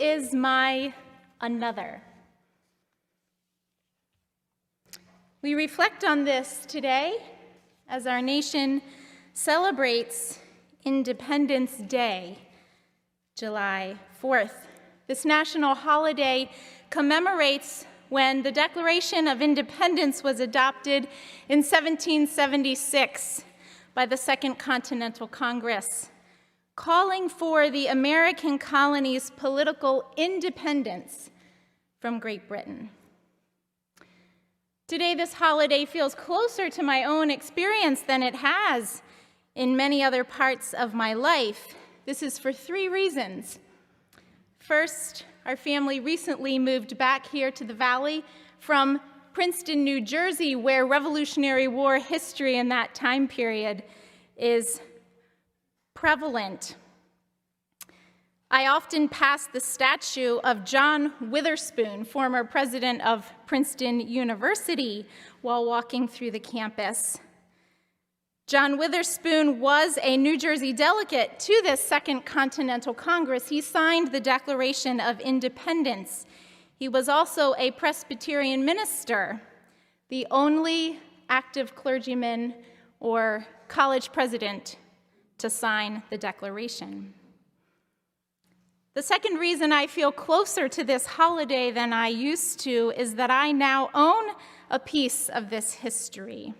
is my another? We reflect on this today as our nation celebrates Independence Day, July 4th. This national holiday commemorates when the Declaration of Independence was adopted in 1776 by the Second Continental Congress, calling for the American colonies' political independence from Great Britain. Today, this holiday feels closer to my own experience than it has in many other parts of my life. This is for 3 reasons. First, our family recently moved back here to the Valley from Princeton, New Jersey, where Revolutionary War history in that time period is prevalent. I often pass the statue of John Witherspoon, former president of Princeton University, while walking through the campus. John Witherspoon was a New Jersey delegate to this Second Continental Congress. He signed the Declaration of Independence. He was also a Presbyterian minister, the only active clergyman or college president to sign the Declaration. The second reason I feel closer to this holiday than I used to is that I now own a piece of this history.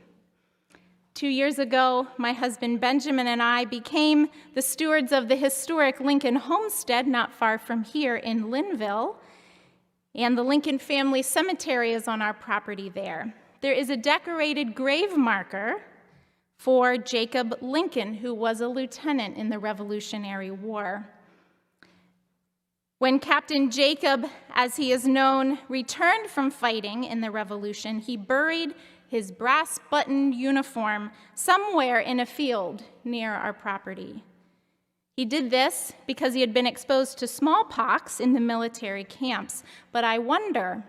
2 years ago, my husband Benjamin and I became the stewards of the historic Lincoln homestead not far from here in Linville, and the Lincoln family cemetery is on our property there. There is a decorated grave marker for Jacob Lincoln, who was a lieutenant in the Revolutionary War. When Captain Jacob, as he is known, returned from fighting in the Revolution, he buried his brass-buttoned uniform somewhere in a field near our property. He did this because he had been exposed to smallpox in the military camps, but I wonder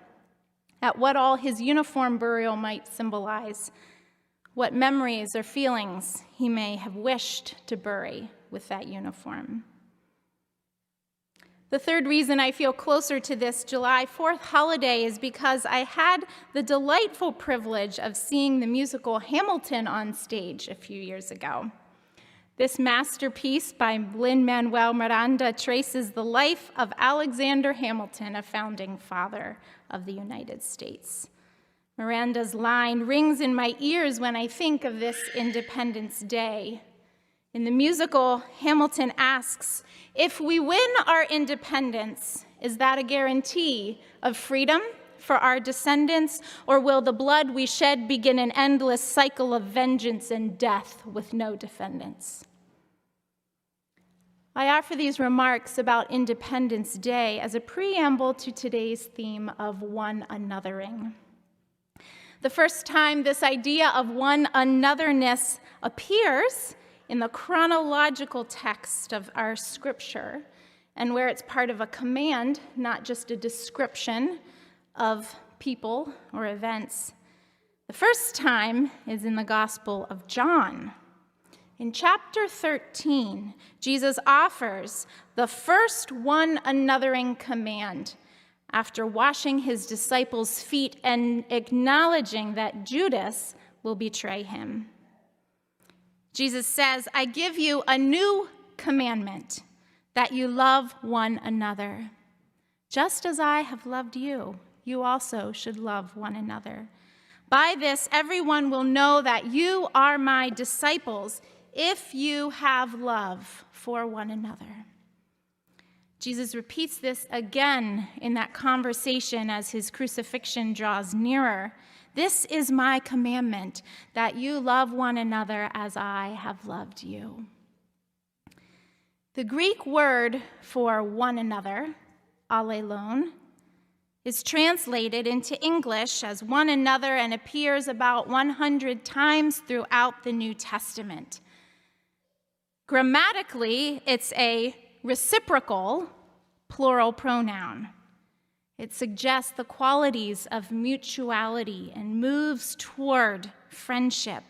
at what all his uniform burial might symbolize, what memories or feelings he may have wished to bury with that uniform. The third reason I feel closer to this July 4th holiday is because I had the delightful privilege of seeing the musical Hamilton on stage a few years ago. This masterpiece by Lin-Manuel Miranda traces the life of Alexander Hamilton, a founding father of the United States. Miranda's line rings in my ears when I think of this Independence Day. In the musical, Hamilton asks, if we win our independence, is that a guarantee of freedom for our descendants, or will the blood we shed begin an endless cycle of vengeance and death with no defendants? I offer these remarks about Independence Day as a preamble to today's theme of one anothering. The first time this idea of one anotherness appears in the chronological text of our scripture, and where it's part of a command, not just a description of people or events. The first time is in the Gospel of John. In chapter 13, Jesus offers the first one anothering command after washing his disciples' feet and acknowledging that Judas will betray him. Jesus says, I give you a new commandment, that you love one another. Just as I have loved you, you also should love one another. By this, everyone will know that you are my disciples, if you have love for one another. Jesus repeats this again in that conversation as his crucifixion draws nearer. This is my commandment, that you love one another as I have loved you. The Greek word for one another, allelon, is translated into English as one another and appears about 100 times throughout the New Testament. Grammatically, it's a reciprocal plural pronoun. It suggests the qualities of mutuality and moves toward friendship.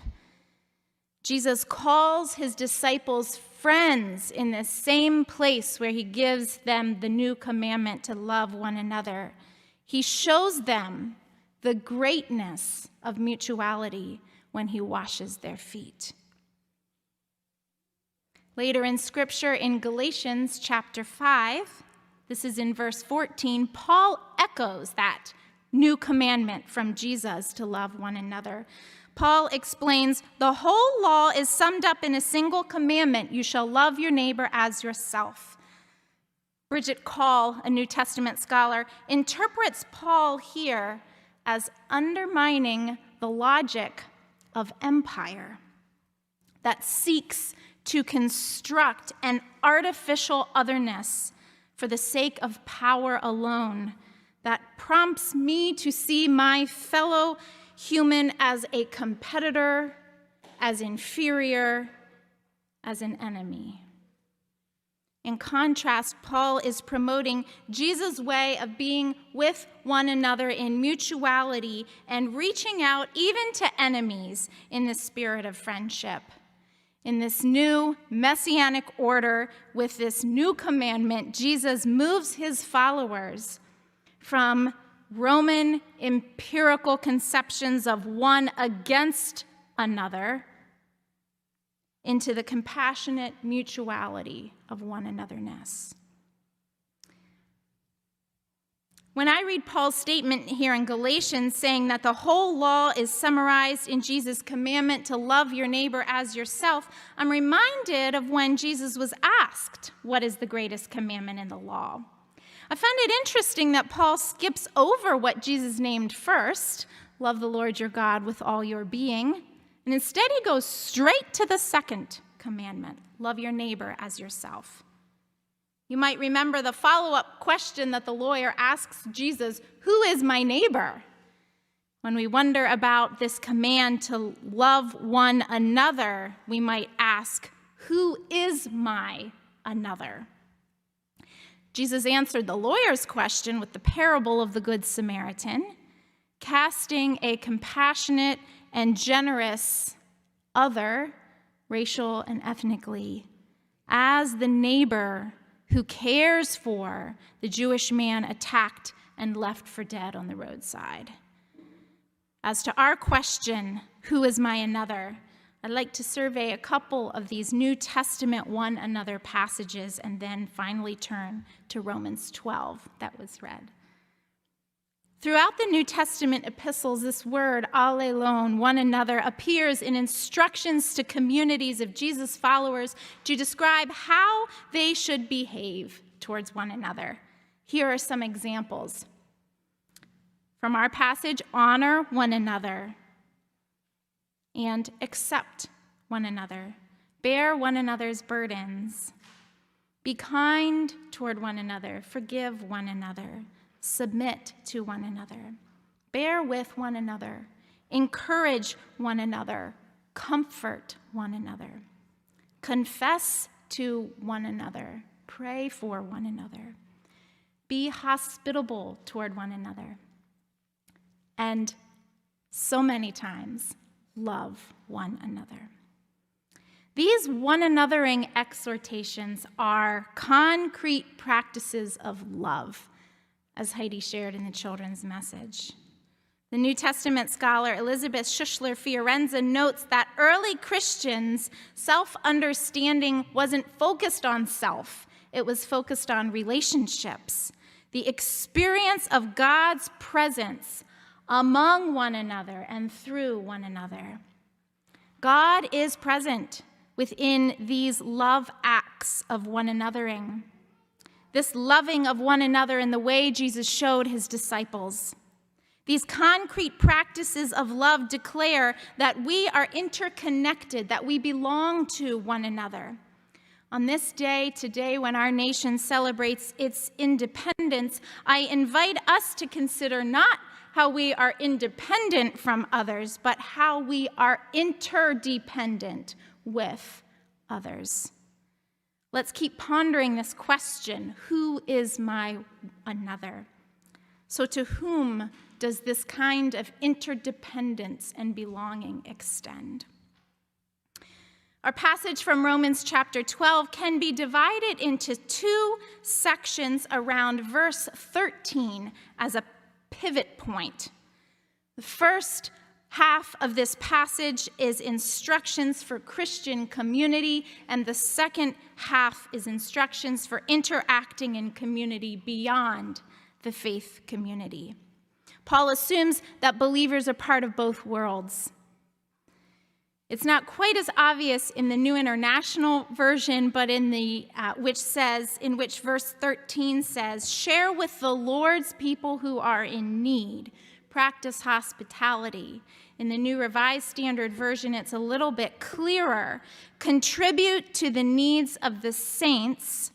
Jesus calls his disciples friends in this same place where he gives them the new commandment to love one another. He shows them the greatness of mutuality when he washes their feet. Later in Scripture, in Galatians chapter 5, this is in verse 14, Paul echoes that new commandment from Jesus to love one another. Paul explains, the whole law is summed up in a single commandment: you shall love your neighbor as yourself. Bridget Call, a New Testament scholar, interprets Paul here as undermining the logic of empire that seeks to construct an artificial otherness for the sake of power alone, that prompts me to see my fellow human as a competitor, as inferior, as an enemy. In contrast, Paul is promoting Jesus' way of being with one another in mutuality and reaching out even to enemies in the spirit of friendship. In this new messianic order, with this new commandment, Jesus moves his followers from Roman empirical conceptions of one against another into the compassionate mutuality of one anotherness. When I read Paul's statement here in Galatians saying that the whole law is summarized in Jesus' commandment to love your neighbor as yourself, I'm reminded of when Jesus was asked, what is the greatest commandment in the law? I find it interesting that Paul skips over what Jesus named first, love the Lord your God with all your being, and instead he goes straight to the second commandment, love your neighbor as yourself. You might remember the follow-up question that the lawyer asks Jesus, who is my neighbor? When we wonder about this command to love one another, we might ask, who is my another? Jesus answered the lawyer's question with the parable of the Good Samaritan, casting a compassionate and generous other, racial and ethnically, as the neighbor who cares for the Jewish man attacked and left for dead on the roadside. As to our question, who is my another? I'd like to survey a couple of these New Testament one another passages and then finally turn to Romans 12 that was read. Throughout the New Testament epistles, this word, allelon, one another, appears in instructions to communities of Jesus' followers to describe how they should behave towards one another. Here are some examples. From our passage, honor one another and accept one another. Bear one another's burdens. Be kind toward one another. Forgive one another. Submit to one another. Bear with one another. Encourage one another. Comfort one another. Confess to one another. Pray for one another. Be hospitable toward one another. And so many times, love one another. These one anothering exhortations are concrete practices of love, as Heidi shared in the children's message. The New Testament scholar Elizabeth Schuschler Fiorenza notes that early Christians' self-understanding wasn't focused on self, it was focused on relationships, the experience of God's presence among one another and through one another. God is present within these love acts of one anothering. This loving of one another in the way Jesus showed his disciples. These concrete practices of love declare that we are interconnected, that we belong to one another. On this day, today, when our nation celebrates its independence, I invite us to consider not how we are independent from others, but how we are interdependent with others. Let's keep pondering this question, who is my another? So to whom does this kind of interdependence and belonging extend? Our passage from Romans chapter 12 can be divided into two sections around verse 13 as a pivot point. The first half of this passage is instructions for Christian community, and the second half is instructions for interacting in community beyond the faith community. Paul assumes that believers are part of both worlds. It's not quite as obvious in the New International Version, but in which verse 13 says, "Share with the Lord's people who are in need. Practice hospitality." In the New Revised Standard Version, it's a little bit clearer. "Contribute to the needs of the saints.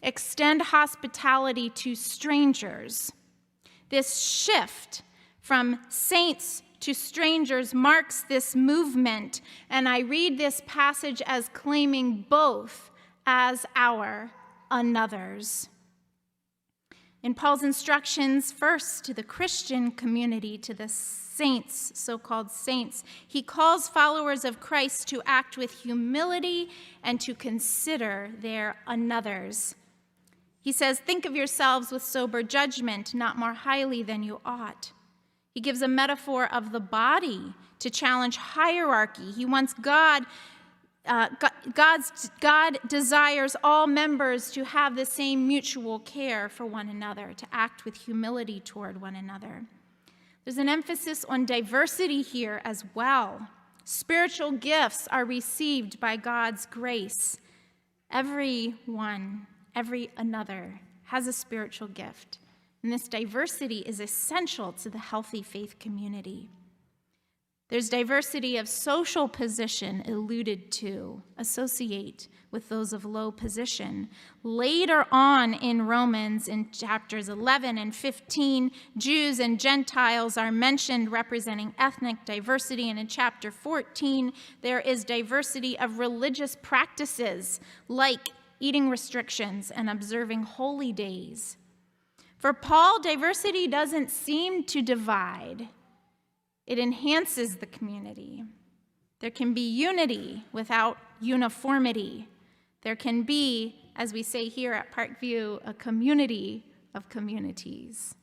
Extend hospitality to strangers." This shift from saints to strangers marks this movement, and I read this passage as claiming both as our anothers. In Paul's instructions, first to the Christian community, to the saints, so-called saints, he calls followers of Christ to act with humility and to consider their anothers. He says, "Think of yourselves with sober judgment, not more highly than you ought." He gives a metaphor of the body to challenge hierarchy. He wants God desires all members to have the same mutual care for one another, to act with humility toward one another. There's an emphasis on diversity here as well. Spiritual gifts are received by God's grace. Everyone, every another has a spiritual gift. And this diversity is essential to the healthy faith community. There's diversity of social position alluded to, associate with those of low position. Later on in Romans, in chapters 11 and 15, Jews and Gentiles are mentioned representing ethnic diversity, and in chapter 14, there is diversity of religious practices, like eating restrictions and observing holy days. For Paul, diversity doesn't seem to divide. It enhances the community. There can be unity without uniformity. There can be, as we say here at Parkview, a community of communities.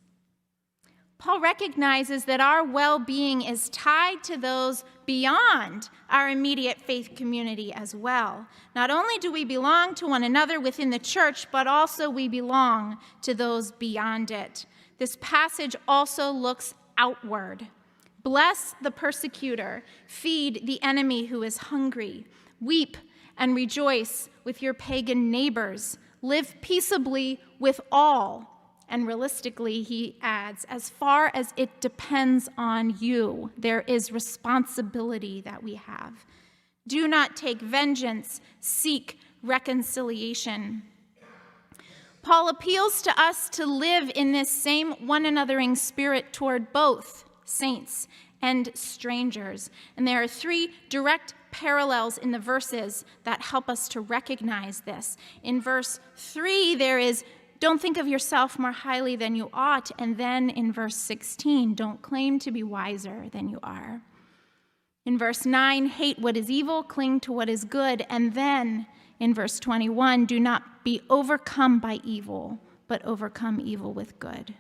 Paul recognizes that our well-being is tied to those beyond our immediate faith community as well. Not only do we belong to one another within the church, but also we belong to those beyond it. This passage also looks outward. "Bless the persecutor, feed the enemy who is hungry, weep and rejoice with your pagan neighbors, live peaceably with all." And realistically, he adds, as far as it depends on you, there is responsibility that we have. Do not take vengeance, seek reconciliation. Paul appeals to us to live in this same one-anothering spirit toward both saints and strangers. And there are three direct parallels in the verses that help us to recognize this. In verse 3, there is, "Don't think of yourself more highly than you ought." And then in verse 16, "Don't claim to be wiser than you are." In verse 9, "Hate what is evil, cling to what is good." And then in verse 21, "Do not be overcome by evil, but overcome evil with good."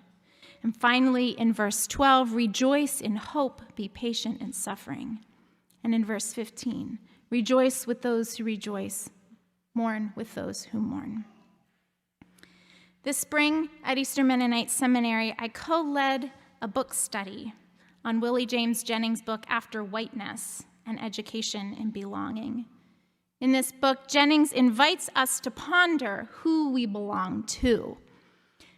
And finally, in verse 12, "Rejoice in hope, be patient in suffering." And in verse 15, "Rejoice with those who rejoice, mourn with those who mourn." This spring at Eastern Mennonite Seminary, I co-led a book study on Willie James Jennings' book, After Whiteness, and Education and Belonging. In this book, Jennings invites us to ponder who we belong to.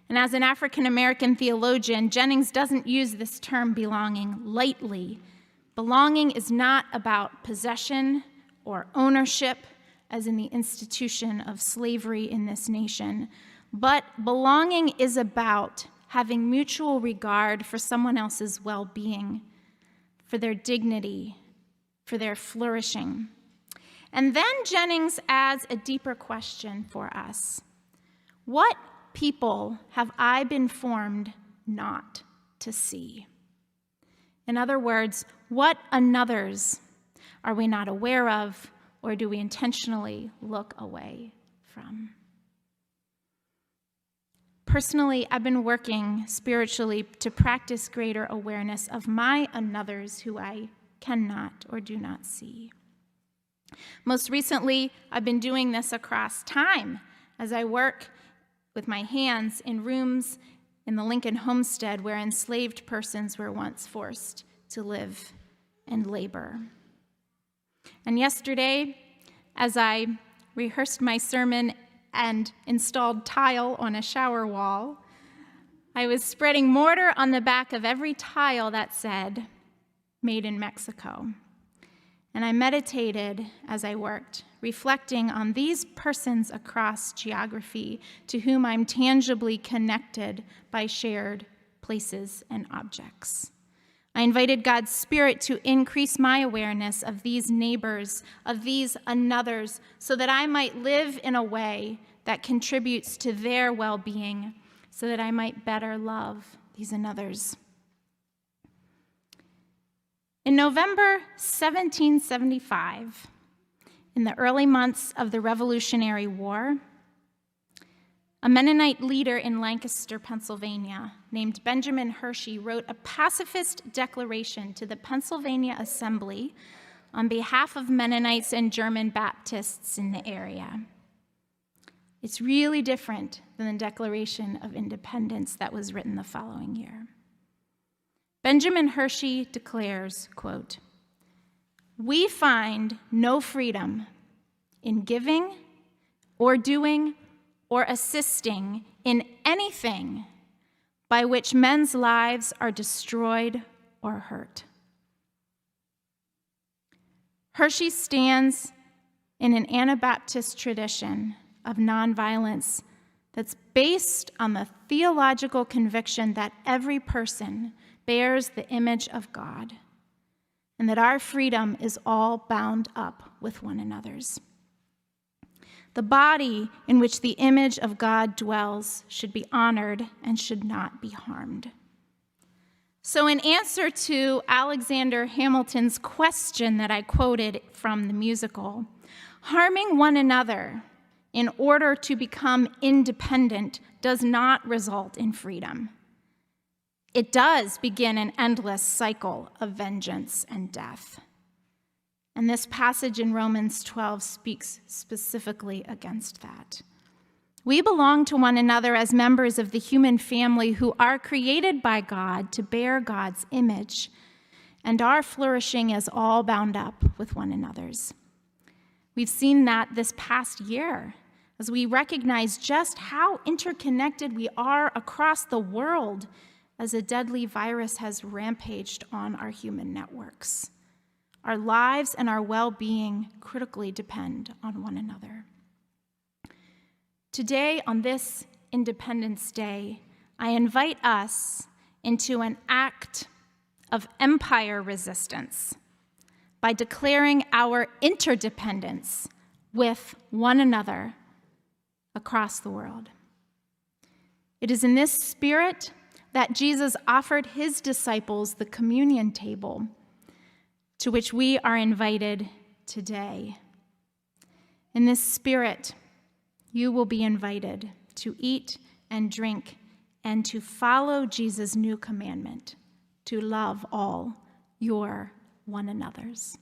And as an African-American theologian, Jennings doesn't use this term belonging lightly. Belonging is not about possession or ownership, as in the institution of slavery in this nation, but belonging is about having mutual regard for someone else's well-being, for their dignity, for their flourishing. And then Jennings adds a deeper question for us. What people have I been formed not to see? In other words, what anothers are we not aware of or do we intentionally look away from? Personally, I've been working spiritually to practice greater awareness of my anothers who I cannot or do not see. Most recently, I've been doing this across time as I work with my hands in rooms in the Lincoln homestead where enslaved persons were once forced to live and labor. And yesterday, as I rehearsed my sermon and installed tile on a shower wall, I was spreading mortar on the back of every tile that said, "Made in Mexico." And I meditated as I worked, reflecting on these persons across geography to whom I'm tangibly connected by shared places and objects. I invited God's Spirit to increase my awareness of these neighbors, of these anothers, so that I might live in a way that contributes to their well-being, so that I might better love these anothers. In November 1775, in the early months of the Revolutionary War, a Mennonite leader in Lancaster, Pennsylvania, named Benjamin Hershey, wrote a pacifist declaration to the Pennsylvania Assembly on behalf of Mennonites and German Baptists in the area. It's really different than the Declaration of Independence that was written the following year. Benjamin Hershey declares, quote, "We find no freedom in giving or doing or assisting in anything by which men's lives are destroyed or hurt." Hershey stands in an Anabaptist tradition of nonviolence that's based on the theological conviction that every person bears the image of God and that our freedom is all bound up with one another's. The body in which the image of God dwells should be honored and should not be harmed. So in answer to Alexander Hamilton's question that I quoted from the musical, harming one another in order to become independent does not result in freedom. It does begin an endless cycle of vengeance and death. And this passage in Romans 12 speaks specifically against that. We belong to one another as members of the human family who are created by God to bear God's image, and our flourishing is all bound up with one another's. We've seen that this past year as we recognize just how interconnected we are across the world as a deadly virus has rampaged on our human networks. Our lives and our well-being critically depend on one another. Today, on this Independence Day, I invite us into an act of empire resistance by declaring our interdependence with one another across the world. It is in this spirit that Jesus offered his disciples the communion table, to which we are invited today. In this spirit, you will be invited to eat and drink and to follow Jesus' new commandment, to love all your one another's.